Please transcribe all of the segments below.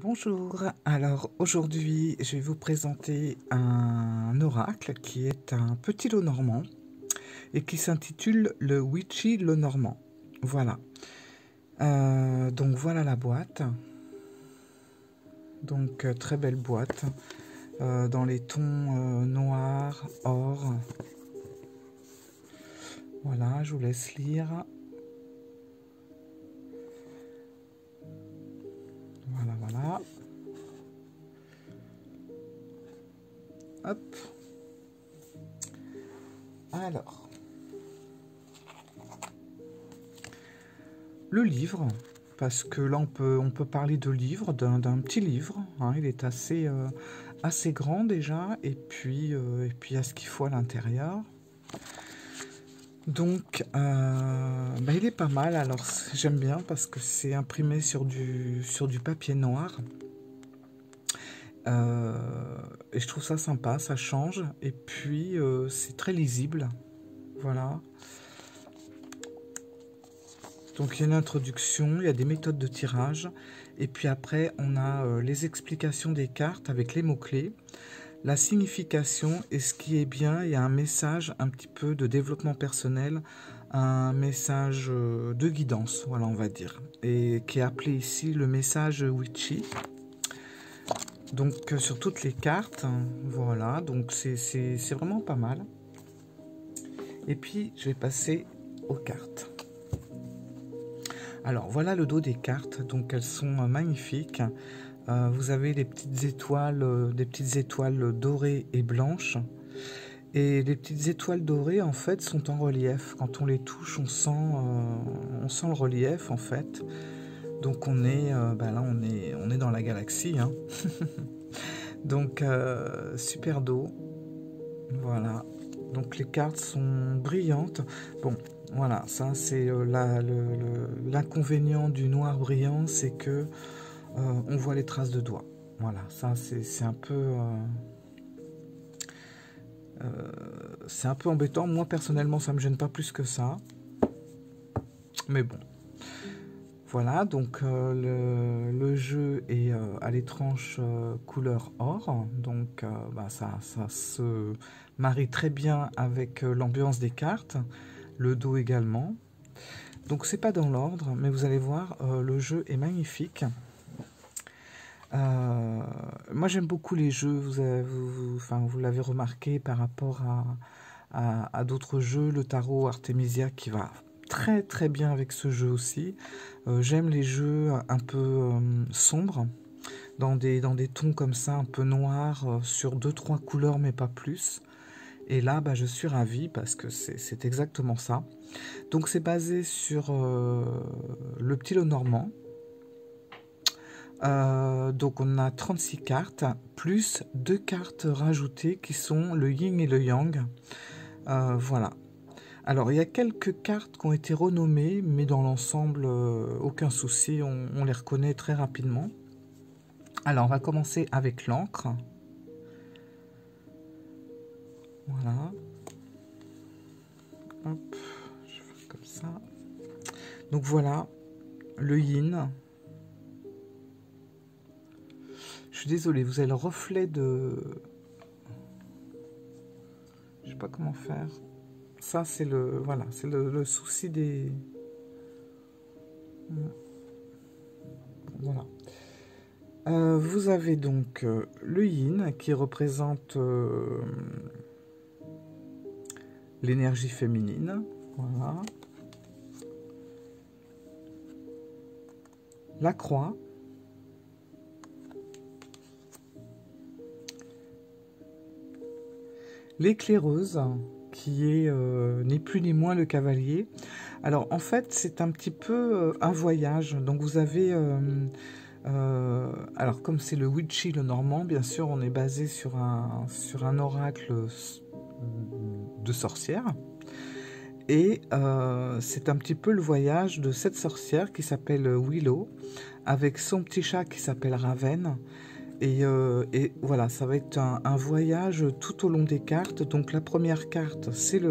Bonjour, alors aujourd'hui je vais vous présenter un oracle qui est un petit lot normand et qui s'intitule le Witchy lot normand. Voilà, donc voilà la boîte, donc très belle boîte dans les tons noir, or. Voilà, je vous laisse lire. Voilà, voilà. Hop. Alors, le livre, parce que là on peut parler de livre, d'un petit livre, hein, il est assez grand déjà, et puis il y a ce qu'il faut à l'intérieur. Donc il est pas mal, alors j'aime bien parce que c'est imprimé sur du papier noir. Et je trouve ça sympa, ça change, et puis c'est très lisible, voilà. Donc il y a une introduction, il y a des méthodes de tirage, et puis après on a les explications des cartes avec les mots-clés, la signification, et ce qui est bien, il y a un message un petit peu de développement personnel, un message de guidance, voilà on va dire, et qui est appelé ici le message Witchy. Donc sur toutes les cartes, voilà, donc c'est vraiment pas mal. Et puis je vais passer aux cartes. Alors voilà le dos des cartes, donc elles sont magnifiques. Vous avez des petites étoiles dorées et blanches. Et les petites étoiles dorées en fait sont en relief. Quand on les touche, on sent le relief en fait. Donc on est là on est dans la galaxie, hein. Donc super dos, voilà, donc les cartes sont brillantes. Bon voilà, ça c'est l'inconvénient du noir brillant, c'est que on voit les traces de doigts. Voilà, ça c'est un peu embêtant. Moi personnellement ça me gêne pas plus que ça, mais bon. Voilà, donc le jeu est à l'étrange couleur or, donc ça se marie très bien avec l'ambiance des cartes, le dos également. Donc c'est pas dans l'ordre, mais vous allez voir, le jeu est magnifique. Moi j'aime beaucoup les jeux, vous l'avez remarqué par rapport à d'autres jeux, le tarot Artemisia qui va très très bien avec ce jeu aussi. J'aime les jeux un peu sombres, dans des tons comme ça, un peu noirs, sur 2-3 couleurs mais pas plus. Et là, je suis ravie parce que c'est exactement ça. Donc c'est basé sur le petit lot normand. Donc on a 36 cartes, plus 2 cartes rajoutées qui sont le yin et le yang. Voilà. Alors, il y a quelques cartes qui ont été renommées, mais dans l'ensemble, aucun souci, on les reconnaît très rapidement. Alors, on va commencer avec l'encre. Voilà. Hop, je vais faire comme ça. Donc voilà, le yin. Je suis désolée, vous avez le reflet de... Je sais pas comment faire. Ça, c'est le... Voilà, c'est le souci des... Voilà. Vous avez donc le yin qui représente l'énergie féminine. Voilà. La croix. L'éclaireuse, qui est ni plus ni moins le cavalier. Alors en fait c'est un petit peu un voyage, donc vous avez alors comme c'est le Witchy le normand, bien sûr on est basé sur un oracle de sorcière, et c'est un petit peu le voyage de cette sorcière qui s'appelle Willow avec son petit chat qui s'appelle Raven. Et voilà, ça va être un voyage tout au long des cartes. Donc la première carte, c'est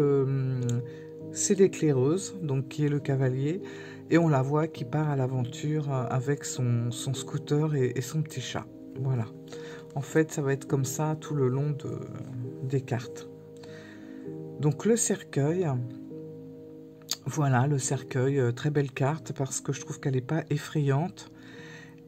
l'éclaireuse, donc qui est le cavalier. Et on la voit qui part à l'aventure avec son scooter et son petit chat. Voilà. En fait, ça va être comme ça tout le long des cartes. Donc le cercueil, voilà le cercueil, très belle carte parce que je trouve qu'elle n'est pas effrayante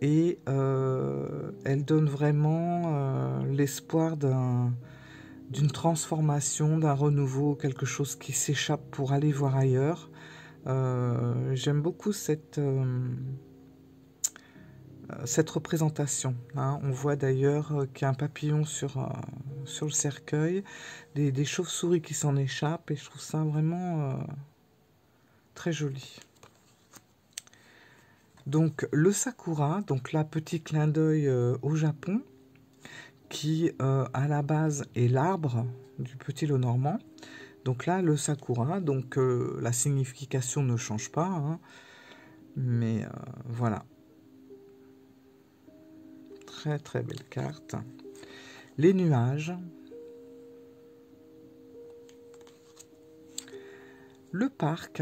et elle donne vraiment l'espoir d'une transformation, d'un renouveau, quelque chose qui s'échappe pour aller voir ailleurs. J'aime beaucoup cette représentation. Hein. On voit d'ailleurs qu'il y a un papillon sur le cercueil, des chauves-souris qui s'en échappent, et je trouve ça vraiment très joli. Donc le sakura, donc là petit clin d'œil au Japon, qui à la base est l'arbre du petit Lenormand. Donc là le sakura, donc la signification ne change pas, hein, mais voilà. Très très belle carte. Les nuages. Le parc.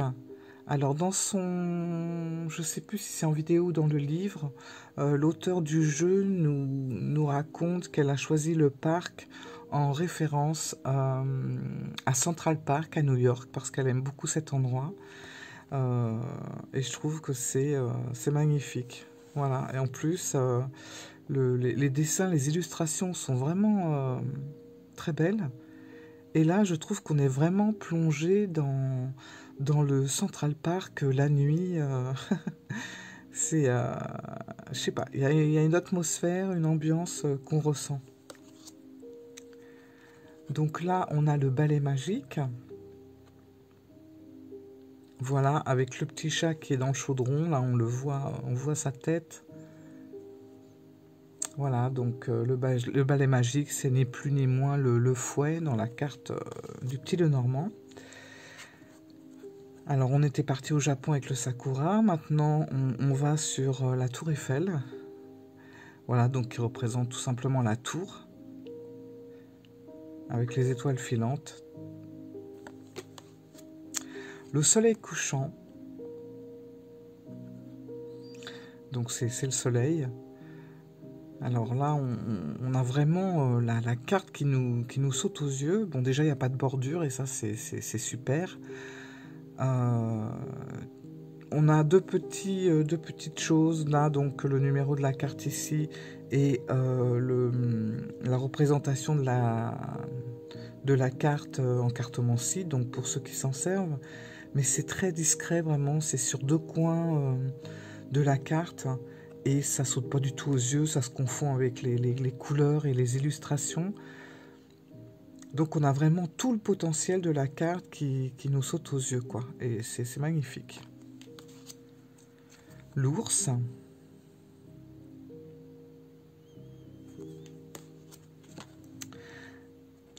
Alors dans son... Je ne sais plus si c'est en vidéo ou dans le livre, l'auteur du jeu nous raconte qu'elle a choisi le parc en référence à Central Park à New York parce qu'elle aime beaucoup cet endroit. Et je trouve que c'est magnifique. Voilà. Et en plus, les dessins, les illustrations sont vraiment très belles. Et là, je trouve qu'on est vraiment plongé dans le Central Park la nuit. C'est, je sais pas, il y a une atmosphère, une ambiance qu'on ressent. Donc là, on a le balai magique. Voilà, avec le petit chat qui est dans le chaudron. Là, on le voit, on voit sa tête. Voilà, donc le balai magique, c'est ni plus ni moins le fouet dans la carte du petit Lenormand. Alors, on était parti au Japon avec le sakura. Maintenant, on va sur la tour Eiffel. Voilà, donc qui représente tout simplement la tour. Avec les étoiles filantes. Le soleil couchant. Donc, c'est le soleil. Alors là, on a vraiment la carte qui nous saute aux yeux. Bon, déjà, il n'y a pas de bordure et ça, c'est super. On a deux petites choses là, donc le numéro de la carte ici et la représentation de la carte en cartomancie, donc pour ceux qui s'en servent. Mais c'est très discret vraiment, c'est sur deux coins de la carte. Et ça saute pas du tout aux yeux, ça se confond avec les couleurs et les illustrations. Donc on a vraiment tout le potentiel de la carte qui nous saute aux yeux, quoi. Et c'est magnifique. L'ours.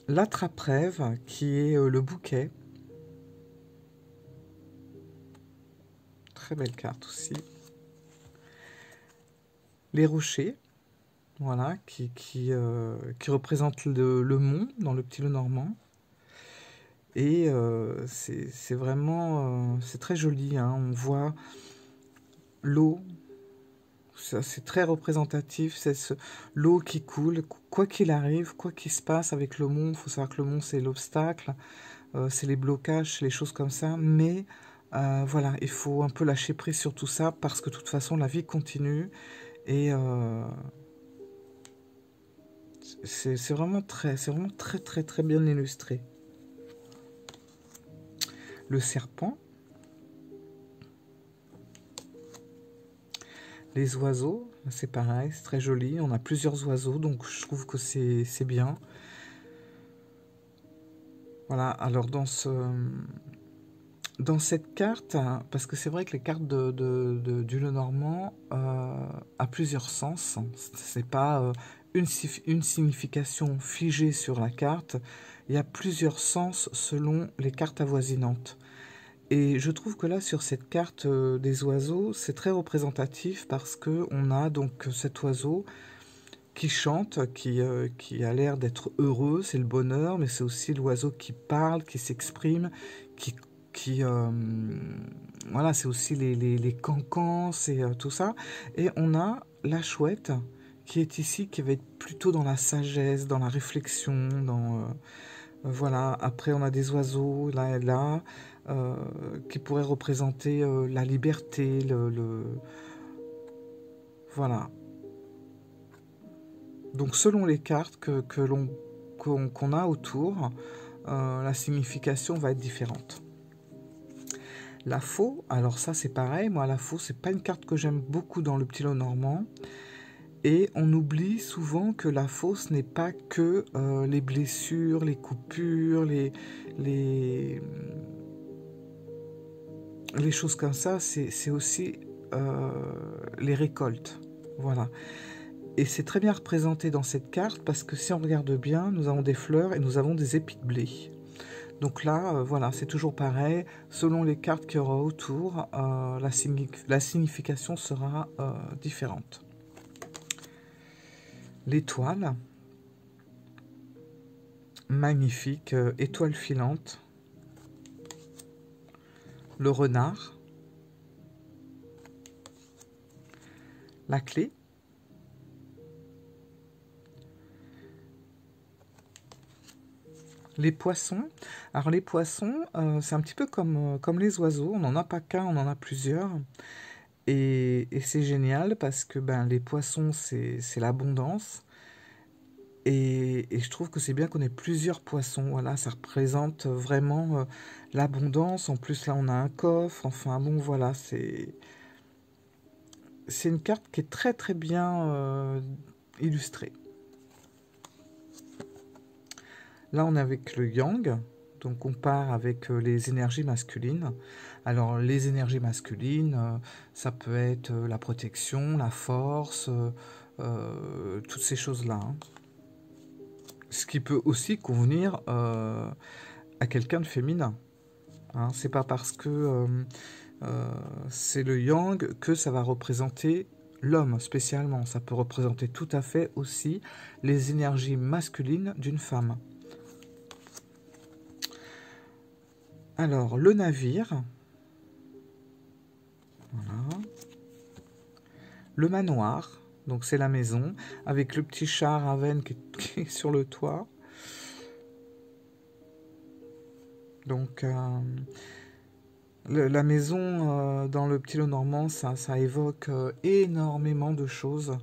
L'attrape-rêve, qui est le bouquet. Très belle carte aussi. Les rochers. Voilà, qui représente le mont dans le petit Lenormand. Et c'est vraiment... c'est très joli, hein. On voit l'eau. C'est très représentatif. C'est l'eau qui coule. Quoi qu'il arrive, quoi qu'il se passe avec le mont, il faut savoir que le mont, c'est l'obstacle. C'est les blocages, les choses comme ça. Mais voilà, il faut un peu lâcher prise sur tout ça parce que de toute façon, la vie continue. Et... c'est vraiment très très bien illustré. Le serpent. Les oiseaux, c'est pareil, c'est très joli. On a plusieurs oiseaux, donc je trouve que c'est bien. Voilà, alors dans cette carte, parce que c'est vrai que les cartes du Lenormand a plusieurs sens. C'est pas une signification figée sur la carte. Il y a plusieurs sens selon les cartes avoisinantes. Et je trouve que là, sur cette carte des oiseaux, c'est très représentatif parce que on a donc cet oiseau qui chante, qui a l'air d'être heureux, c'est le bonheur, mais c'est aussi l'oiseau qui parle, qui s'exprime, qui voilà, c'est aussi les cancans, c'est tout ça. Et on a la chouette qui est ici, qui va être plutôt dans la sagesse, dans la réflexion, voilà. Après, on a des oiseaux, là et là, qui pourraient représenter la liberté, voilà. Donc, selon les cartes qu'on a autour, la signification va être différente. La faux, alors ça c'est pareil, moi la faux c'est pas une carte que j'aime beaucoup dans le petit lot normand, et on oublie souvent que la faux ce n'est pas que les blessures, les coupures, les, les choses comme ça, c'est aussi les récoltes, voilà. Et c'est très bien représenté dans cette carte parce que si on regarde bien, nous avons des fleurs et nous avons des épis de blé. Donc là, voilà, c'est toujours pareil. Selon les cartes qu'il y aura autour, la signification sera différente. L'étoile, magnifique, étoile filante. Le renard. La clé. Les poissons. Alors les poissons, c'est un petit peu comme les oiseaux. On n'en a pas qu'un, on en a plusieurs. Et c'est génial parce que ben, les poissons, c'est l'abondance. Et je trouve que c'est bien qu'on ait plusieurs poissons. Voilà, ça représente vraiment l'abondance. En plus, là, on a un coffre. Enfin, bon, voilà, c'est une carte qui est très, très bien illustrée. Là, on est avec le yang. Donc, on part avec les énergies masculines. Alors, les énergies masculines, ça peut être la protection, la force, toutes ces choses-là. Hein. Ce qui peut aussi convenir à quelqu'un de féminin. Hein, c'est pas parce que c'est le yang que ça va représenter l'homme spécialement. Ça peut représenter tout à fait aussi les énergies masculines d'une femme. Alors, le navire. Voilà. Le manoir. Donc, c'est la maison. Avec le petit chat Raven qui est sur le toit. Donc, la maison dans le petit lot normand, ça évoque énormément de choses.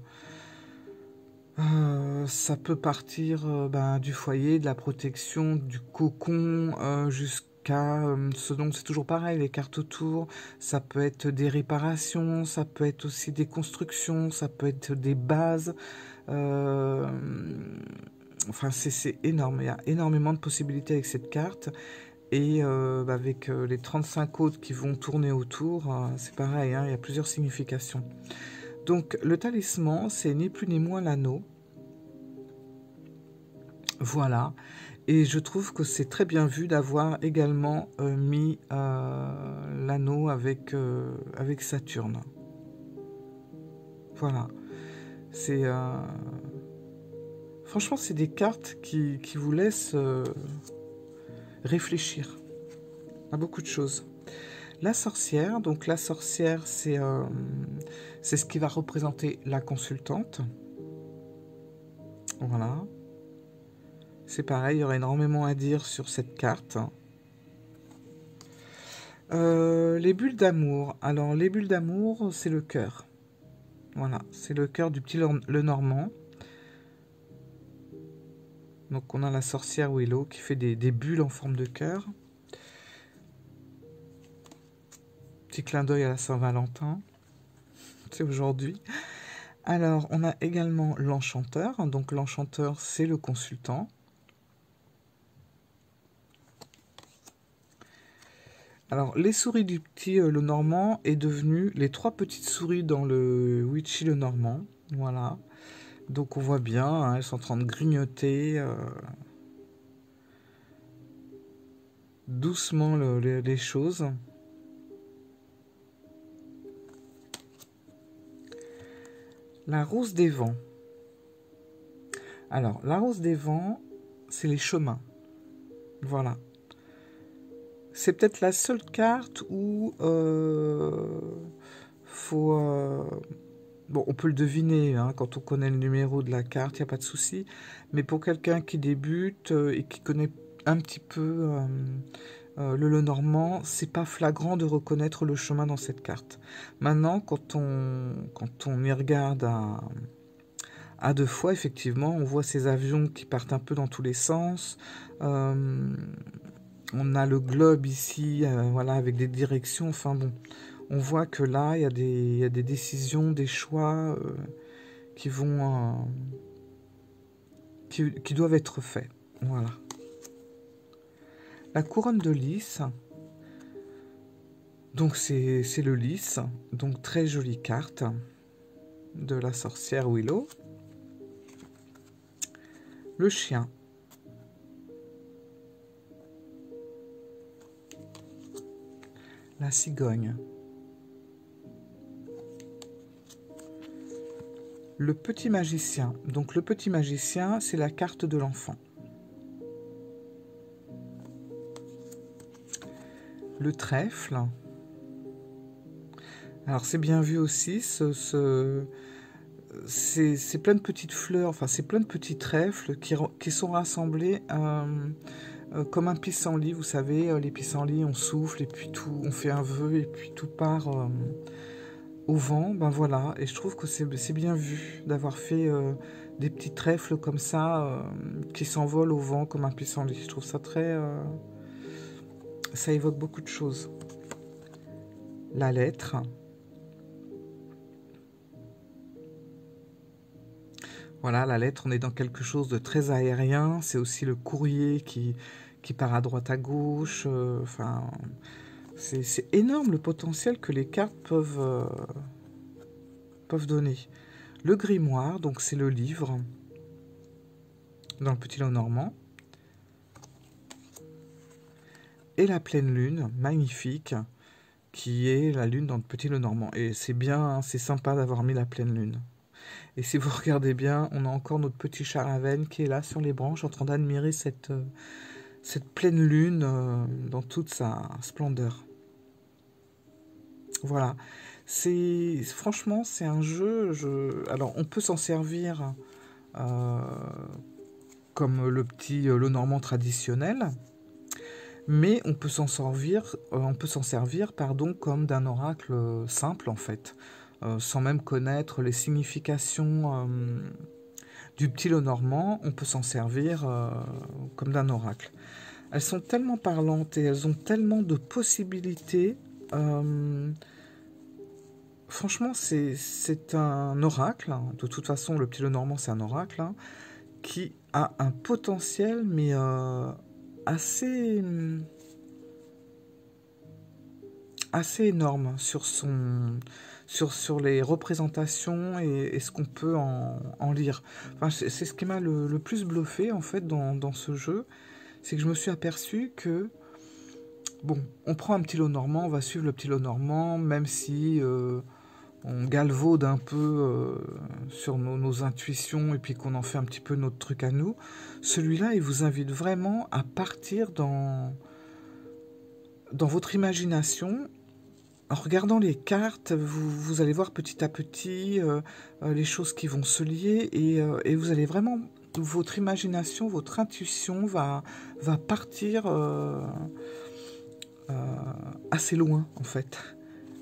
Ça peut partir ben, du foyer, de la protection, du cocon, jusqu'à ce dont c'est toujours pareil, les cartes autour. Ça peut être des réparations, ça peut être aussi des constructions, ça peut être des bases. Enfin, c'est énorme. Il y a énormément de possibilités avec cette carte. Et avec les 35 autres qui vont tourner autour, c'est pareil, hein, il y a plusieurs significations. Donc le talisman, c'est ni plus ni moins l'anneau. Voilà. Et je trouve que c'est très bien vu d'avoir également mis l'anneau avec Saturne. Voilà. C'est franchement, c'est des cartes qui vous laissent réfléchir à beaucoup de choses. La sorcière, donc la sorcière, c'est ce qui va représenter la consultante. Voilà. C'est pareil, il y aurait énormément à dire sur cette carte. Les bulles d'amour. Alors, les bulles d'amour, c'est le cœur. Voilà, c'est le cœur du petit le normand. Donc, on a la sorcière Willow qui fait des bulles en forme de cœur. Petit clin d'œil à la Saint-Valentin. C'est aujourd'hui. Alors, on a également l'enchanteur. Donc, l'enchanteur, c'est le consultant. Alors, les souris du petit le normand est devenu les 3 petites souris dans le Witchy le normand. Voilà. Donc, on voit bien, hein, elles sont en train de grignoter doucement les choses. La rose des vents. Alors, la rose des vents, c'est les chemins. Voilà. C'est peut-être la seule carte où faut... bon, on peut le deviner hein, quand on connaît le numéro de la carte, il n'y a pas de souci. Mais pour quelqu'un qui débute et qui connaît un petit peu le Lenormand, c'est pas flagrant de reconnaître le chemin dans cette carte. Maintenant, quand on y regarde à deux fois, effectivement, on voit ces avions qui partent un peu dans tous les sens. On a le globe ici, voilà, avec des directions. Enfin bon, on voit que là, il y a des décisions, des choix qui vont, qui doivent être faits. Voilà. La couronne de lys. Donc c'est le lys. Donc très jolie carte de la sorcière Willow. Le chien. La cigogne. Le petit magicien. Donc le petit magicien, c'est la carte de l'enfant. Le trèfle. Alors c'est bien vu aussi, c'est plein de petites fleurs, enfin c'est plein de petits trèfles qui sont rassemblés comme un pissenlit, vous savez, les pissenlits on souffle et puis tout, on fait un vœu et puis tout part au vent, ben voilà, et je trouve que c'est bien vu d'avoir fait des petits trèfles comme ça qui s'envolent au vent comme un pissenlit. Je trouve ça très... ça évoque beaucoup de choses. La lettre. Voilà, la lettre, on est dans quelque chose de très aérien. C'est aussi le courrier qui part à droite à gauche. Enfin, c'est énorme le potentiel que les cartes peuvent donner. Le grimoire, donc c'est le livre dans le Petit Lenormand. Et la pleine lune, magnifique, qui est la lune dans le Petit Lenormand. Et c'est bien, hein, c'est sympa d'avoir mis la pleine lune. Et si vous regardez bien, on a encore notre petit Charavène qui est là sur les branches en train d'admirer cette pleine lune dans toute sa splendeur. Voilà. Franchement, c'est un jeu... Alors, on peut s'en servir comme le petit Lenormand traditionnel, mais on peut s'en servir, pardon, comme d'un oracle simple, en fait. Sans même connaître les significations du Petit Lenormand, on peut s'en servir comme d'un oracle. Elles sont tellement parlantes et elles ont tellement de possibilités. Franchement, c'est un oracle. De toute façon, le Petit Lenormand, c'est un oracle hein, qui a un potentiel, mais assez énorme sur les représentations et ce qu'on peut en lire. Enfin, c'est ce qui m'a le plus bluffé en fait dans ce jeu, c'est que je me suis aperçu que bon, on prend un Petit Lenormand, on va suivre le Petit Lenormand, même si on galvaude un peu sur nos intuitions et puis qu'on en fait un petit peu notre truc à nous. Celui-là, il vous invite vraiment à partir dans votre imagination. En regardant les cartes, vous allez voir petit à petit les choses qui vont se lier et vous allez vraiment, votre imagination, votre intuition va partir assez loin en fait.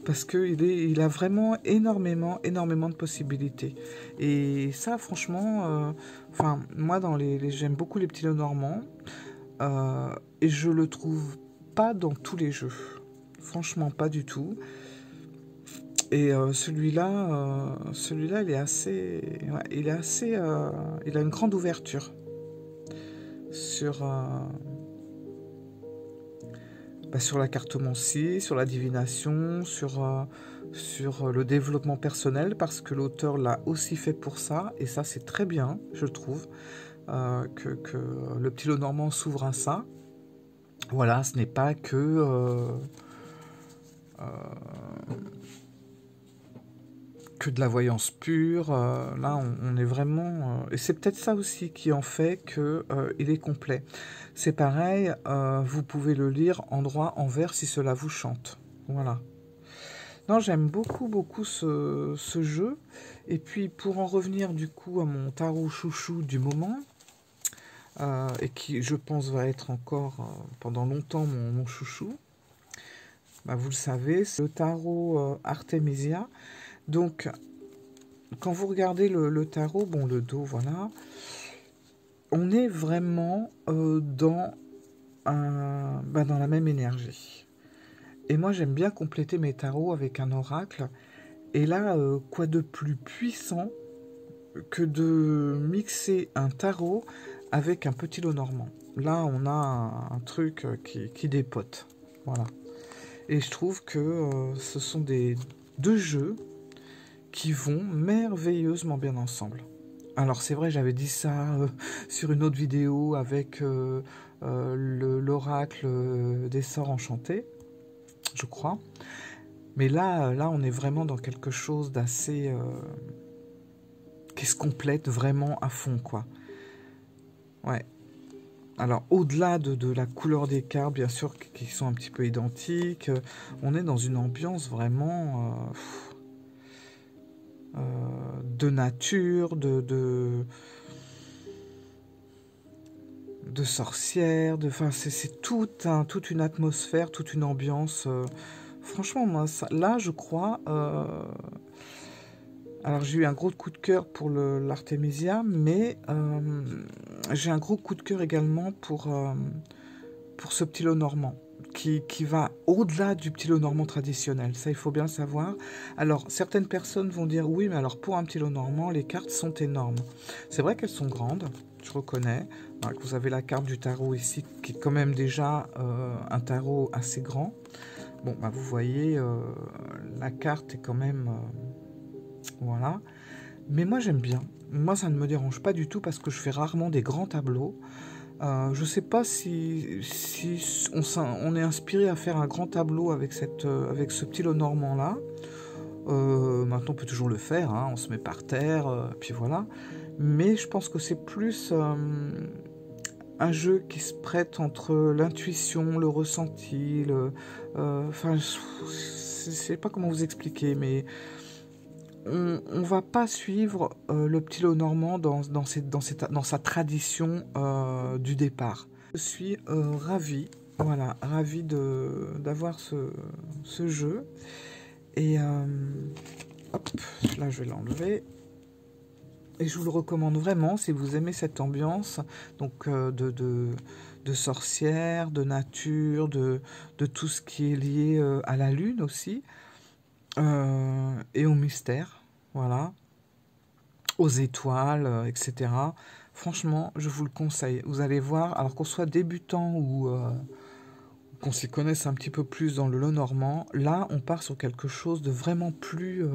Parce qu'il a vraiment énormément de possibilités. Et ça, franchement, enfin, moi, j'aime beaucoup les Petits Lenormand et je le trouve pas dans tous les jeux. Franchement, pas du tout. Et celui-là, il est assez, ouais, il a une grande ouverture sur la cartomancie, sur la divination, sur le développement personnel, parce que l'auteur l'a aussi fait pour ça, et ça c'est très bien, je trouve, que le Petit Lenormand s'ouvre à ça. Voilà, ce n'est pas que que de la voyance pure. Là, on est vraiment... et c'est peut-être ça aussi qui en fait que il est complet. C'est pareil, vous pouvez le lire en droit, en vers, si cela vous chante. Voilà. Non, j'aime beaucoup, beaucoup ce jeu. Et puis, pour en revenir du coup à mon tarot chouchou du moment, et qui, je pense, va être encore pendant longtemps mon chouchou, bah, vous le savez, c'est le tarot Artemisia. Donc, quand vous regardez le tarot, bon, le dos, voilà, on est vraiment dans la même énergie. Et moi, j'aime bien compléter mes tarots avec un oracle. Et là, quoi de plus puissant que de mixer un tarot avec un petit lot normand. Là, on a un truc qui dépote. Voilà. Et je trouve que ce sont deux jeux qui vont merveilleusement bien ensemble. Alors c'est vrai, j'avais dit ça sur une autre vidéo avec l'oracle des sorts enchantés, je crois. Mais là, on est vraiment dans quelque chose d'assez... qui se complète vraiment à fond, quoi. Ouais. Alors, au-delà de la couleur des cartes, bien sûr, qui sont un petit peu identiques, on est dans une ambiance vraiment de nature, de sorcière, enfin, c'est toute une atmosphère, toute une ambiance. Franchement, moi, là, je crois... alors, j'ai eu un gros coup de cœur pour l'Artemisia, mais j'ai un gros coup de cœur également pour ce petit lot normand, qui va au-delà du petit lot normand traditionnel. Ça, il faut bien le savoir. Alors, certaines personnes vont dire, oui, mais alors pour un petit lot normand, les cartes sont énormes. C'est vrai qu'elles sont grandes, je reconnais. Alors, vous avez la carte du tarot ici, qui est quand même déjà un tarot assez grand. Bon, bah, vous voyez, la carte est quand même... voilà. Mais moi, j'aime bien. Moi, ça ne me dérange pas du tout parce que je fais rarement des grands tableaux. Je ne sais pas si on est inspiré à faire un grand tableau avec ce petit lot normand-là. Maintenant, on peut toujours le faire. Hein, on se met par terre, puis voilà. Mais je pense que c'est plus un jeu qui se prête entre l'intuition, le ressenti, enfin, je ne sais pas comment vous expliquer, mais... on va pas suivre le petit lot normand dans sa tradition du départ. Je suis ravie, voilà, ravie d'avoir ce jeu. Et hop, là je vais l'enlever. Et je vous le recommande vraiment si vous aimez cette ambiance, donc de sorcière, de nature, de tout ce qui est lié à la lune aussi. Et au mystère, voilà, aux étoiles, etc. Franchement, je vous le conseille. Vous allez voir, alors qu'on soit débutant ou qu'on s'y connaisse un petit peu plus dans le lot normand, là, on part sur quelque chose de vraiment plus...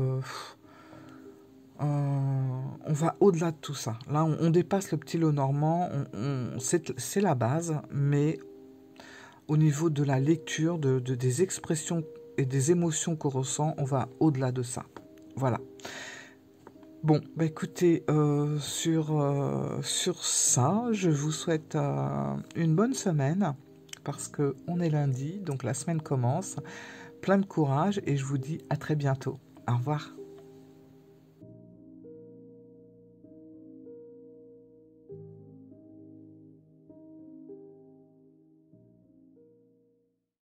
on va au-delà de tout ça. Là, on dépasse le petit lot normand, c'est la base, mais au niveau de la lecture, des expressions et des émotions qu'on ressent, on va au-delà de ça. Voilà. Bon, bah écoutez, sur ça, je vous souhaite une bonne semaine, parce qu'on est lundi, donc la semaine commence. Plein de courage, et je vous dis à très bientôt. Au revoir.